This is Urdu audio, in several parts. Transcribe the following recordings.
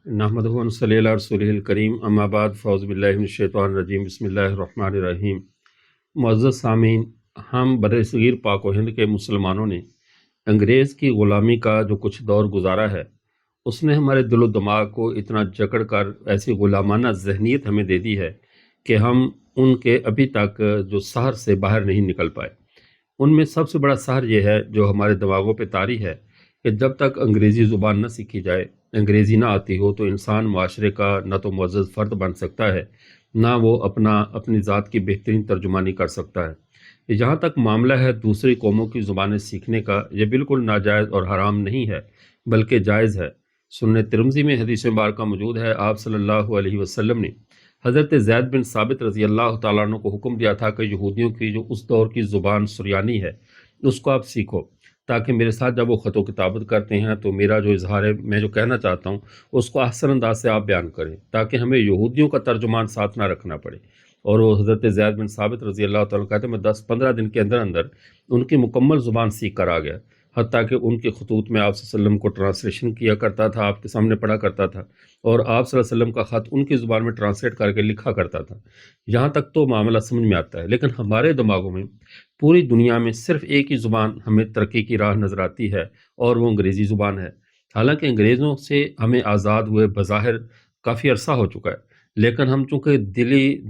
نحمدہ و نصلی علی رسولہ الکریم اما بعد فاعوذ باللہ من الشیطان الرجیم بسم اللہ الرحمن الرحیم۔ معزز سامعین، ہم برصغیر پاک و ہند کے مسلمانوں نے انگریز کی غلامی کا جو کچھ دور گزارا ہے، اس نے ہمارے دل و دماغ کو اتنا جکڑ کر ایسی غلامانہ ذہنیت ہمیں دے دی ہے کہ ہم ان کے ابھی تک جو سحر سے باہر نہیں نکل پائے۔ ان میں سب سے بڑا سحر یہ ہے جو ہمارے دماغوں پہ طاری ہے کہ جب تک انگریزی زبان نہ سیکھی جائے، انگریزی نہ آتی ہو، تو انسان معاشرے کا نہ تو معزز فرد بن سکتا ہے، نہ وہ اپنی ذات کی بہترین ترجمانی کر سکتا ہے۔ جہاں تک معاملہ ہے دوسری قوموں کی زبانیں سیکھنے کا، یہ بالکل ناجائز اور حرام نہیں ہے بلکہ جائز ہے۔ سنن ترمذی میں حدیث مبارکہ موجود ہے، آپ صلی اللہ علیہ وسلم نے حضرت زید بن ثابت رضی اللہ تعالیٰ عنہ کو حکم دیا تھا کہ یہودیوں کی جو اس دور کی زبان سریانی ہے اس کو آپ سیکھو، تاکہ میرے ساتھ جب وہ خط و کتابت کرتے ہیں تو میرا جو اظہار ہے، میں جو کہنا چاہتا ہوں اس کو احسن انداز سے آپ بیان کریں، تاکہ ہمیں یہودیوں کا ترجمان ساتھ نہ رکھنا پڑے۔ اور وہ حضرت زید بن ثابت رضی اللہ تعالیٰ کہتے ہیں میں 10-15 دن کے اندر اندر ان کی مکمل زبان سیکھ کر آ گیا، حتیٰ کہ ان کے خطوط میں آپ صلی اللہ علیہ وسلم کو ٹرانسلیشن کیا کرتا تھا، آپ کے سامنے پڑھا کرتا تھا، اور آپ صلی اللہ علیہ وسلم کا خط ان کی زبان میں ٹرانسلیٹ کر کے لکھا کرتا تھا۔ یہاں تک تو معاملہ سمجھ میں آتا ہے، لیکن ہمارے دماغوں میں پوری دنیا میں صرف ایک ہی زبان ہمیں ترقی کی راہ نظر آتی ہے، اور وہ انگریزی زبان ہے۔ حالانکہ انگریزوں سے ہمیں آزاد ہوئے بظاہر کافی عرصہ ہو چکا ہے، لیکن ہم چونکہ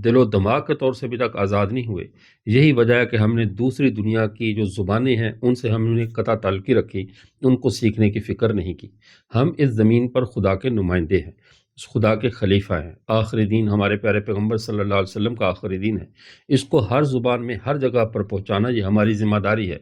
دل و دماغ کے طور سے ابھی تک آزاد نہیں ہوئے۔ یہی وجہ ہے کہ ہم نے دوسری دنیا کی جو زبانیں ہیں ان سے ہم نے قطع تعلقی رکھی، ان کو سیکھنے کی فکر نہیں کی۔ ہم اس زمین پر خدا کے نمائندے ہیں، خدا کے خلیفہ ہیں۔ آخری دین ہمارے پیارے پیغمبر صلی اللہ علیہ وسلم کا آخری دین ہے، اس کو ہر زبان میں ہر جگہ پر پہنچانا یہ ہماری ذمہ داری ہے۔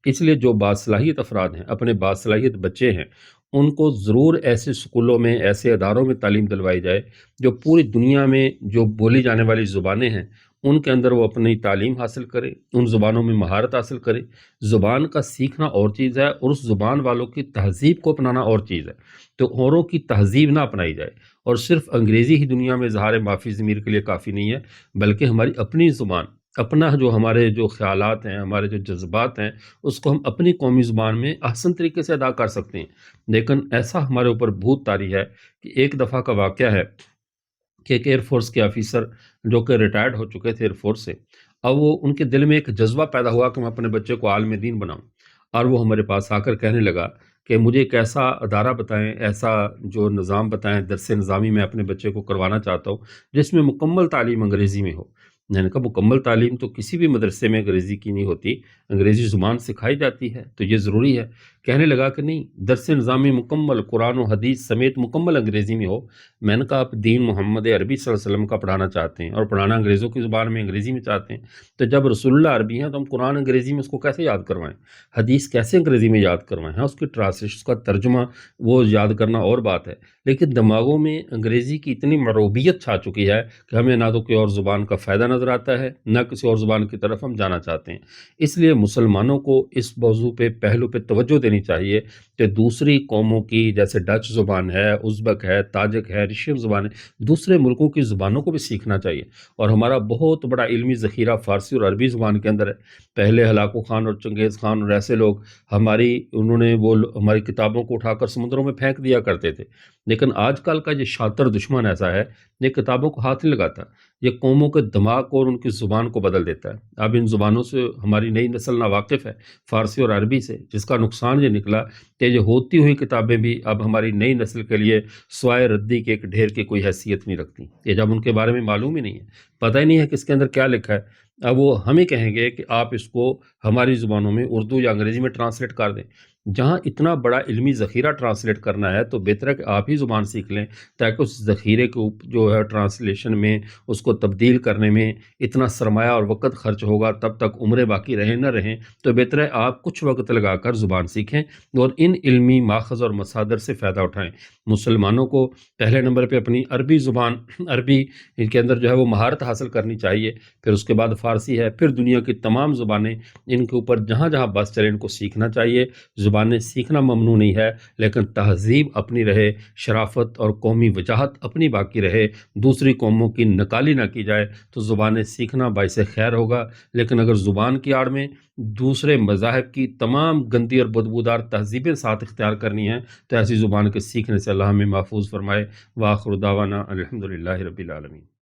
اس لیے جو باصلاحیت افراد ہیں، اپنے باصلاحیت بچے ہیں، ان کو ضرور ایسے سکولوں میں، ایسے اداروں میں تعلیم دلوائی جائے جو پوری دنیا میں جو بولی جانے والی زبانیں ہیں ان کے اندر وہ اپنی تعلیم حاصل کرے، ان زبانوں میں مہارت حاصل کرے۔ زبان کا سیکھنا اور چیز ہے، اور اس زبان والوں کی تہذیب کو اپنانا اور چیز ہے۔ تو اوروں کی تہذیب نہ اپنائی جائے، اور صرف انگریزی ہی دنیا میں اظہار معافی ضمیر کے لیے کافی نہیں ہے، بلکہ ہماری اپنی زبان، اپنا جو ہمارے جو خیالات ہیں، ہمارے جو جذبات ہیں، اس کو ہم اپنی قومی زبان میں احسن طریقے سے ادا کر سکتے ہیں۔ لیکن ایسا ہمارے اوپر بھوت طاری ہے کہ ایک دفعہ کا واقعہ ہے کہ ایک ایئر فورس کے آفیسر جو کہ ریٹائرڈ ہو چکے تھے ایئر فورس سے، اب وہ ان کے دل میں ایک جذبہ پیدا ہوا کہ میں اپنے بچے کو عالم دین بناؤں، اور وہ ہمارے پاس آ کر کہنے لگا کہ مجھے ایک ایسا ادارہ بتائیں، ایسا جو نظام بتائیں، درس نظامی میں اپنے بچے کو کروانا چاہتا ہوں جس میں مکمل تعلیم انگریزی میں ہو۔ میں نے کہا مکمل تعلیم تو کسی بھی مدرسے میں انگریزی کی نہیں ہوتی، انگریزی زبان سکھائی جاتی ہے، تو یہ ضروری ہے۔ کہنے لگا کہ نہیں، درس نظامی مکمل قرآن و حدیث سمیت مکمل انگریزی میں ہو۔ میں نے کہا آپ دین محمد عربی صلی اللہ علیہ وسلم کا پڑھانا چاہتے ہیں اور پڑھانا انگریزوں کی زبان میں انگریزی میں چاہتے ہیں، تو جب رسول اللہ عربی ہیں تو ہم قرآن انگریزی میں اس کو کیسے یاد کروائیں، حدیث کیسے انگریزی میں یاد کروائیں؟ ہاں، اس کی ٹرانسلیشن، اس کا ترجمہ وہ یاد کرنا اور بات ہے، لیکن دماغوں میں انگریزی کی اتنی معروبیت چھا چکی ہے کہ ہمیں نہ تو کوئی اور زبان کا فائدہ نظر آتا ہے، نہ کسی اور زبان کی طرف ہم جانا چاہتے ہیں۔ اس لیے مسلمانوں کو اس موضوع پہ پہلو پہ توجہ دینی چاہیے کہ دوسری قوموں کی، جیسے ڈچ زبان ہے، ازبک ہے، تاجک ہے، رشین زبان ہے، دوسرے ملکوں کی زبانوں کو بھی سیکھنا چاہیے۔ اور ہمارا بہت بڑا علمی ذخیرہ فارسی اور عربی زبان کے اندر ہے۔ پہلے ہلاکو خان اور چنگیز خان اور ایسے لوگ انہوں نے وہ ہماری کتابوں کو اٹھا کر سمندروں میں پھینک دیا کرتے تھے، لیکن آج کل کا یہ شاطر دشمن ایسا ہے، یہ کتابوں کو ہاتھ نہیں لگاتا، یہ قوموں کے دماغ کو اور ان کی زبان کو بدل دیتا ہے۔ اب ان زبانوں سے ہماری نئی نسل ناواقف ہے، فارسی اور عربی سے، جس کا نقصان یہ نکلا کہ یہ ہوتی ہوئی کتابیں بھی اب ہماری نئی نسل کے لیے سوائے ردی کے ایک ڈھیر کی کوئی حیثیت نہیں رکھتی۔ یہ جب ان کے بارے میں معلوم ہی نہیں ہے، پتہ ہی نہیں ہے کہ اس کے اندر کیا لکھا ہے، اب وہ ہمیں کہیں گے کہ آپ اس کو ہماری زبانوں میں اردو یا انگریزی میں ٹرانسلیٹ کر دیں۔ جہاں اتنا بڑا علمی ذخیرہ ٹرانسلیٹ کرنا ہے تو بہتر ہے کہ آپ ہی زبان سیکھ لیں، تاکہ اس ذخیرے کو جو ہے ٹرانسلیشن میں، اس کو تبدیل کرنے میں اتنا سرمایہ اور وقت خرچ ہوگا، تب تک عمریں باقی رہیں نہ رہیں، تو بہتر ہے آپ کچھ وقت لگا کر زبان سیکھیں اور ان علمی ماخذ اور مصادر سے فائدہ اٹھائیں۔ مسلمانوں کو پہلے نمبر پہ اپنی عربی زبان، عربی کے اندر جو ہے وہ مہارت حاصل کرنی چاہیے، پھر اس کے بعد فارسی ہے، پھر دنیا کی تمام زبانیں، ان کے اوپر جہاں جہاں بس چلے ان کو سیکھنا چاہیے۔ زبانیں سیکھنا ممنوع نہیں ہے، لیکن تہذیب اپنی رہے، شرافت اور قومی وجاہت اپنی باقی رہے، دوسری قوموں کی نکالی نہ کی جائے، تو زبانیں سیکھنا باعث خیر ہوگا۔ لیکن اگر زبان کی آڑ میں دوسرے مذاہب کی تمام گندی اور بدبودار تہذیبیں ساتھ اختیار کرنی ہیں تو ایسی زبان کے سیکھنے سے اللہ ہمیں محفوظ فرمائے۔ وآخر دعوانا الحمدللہ رب العالمین۔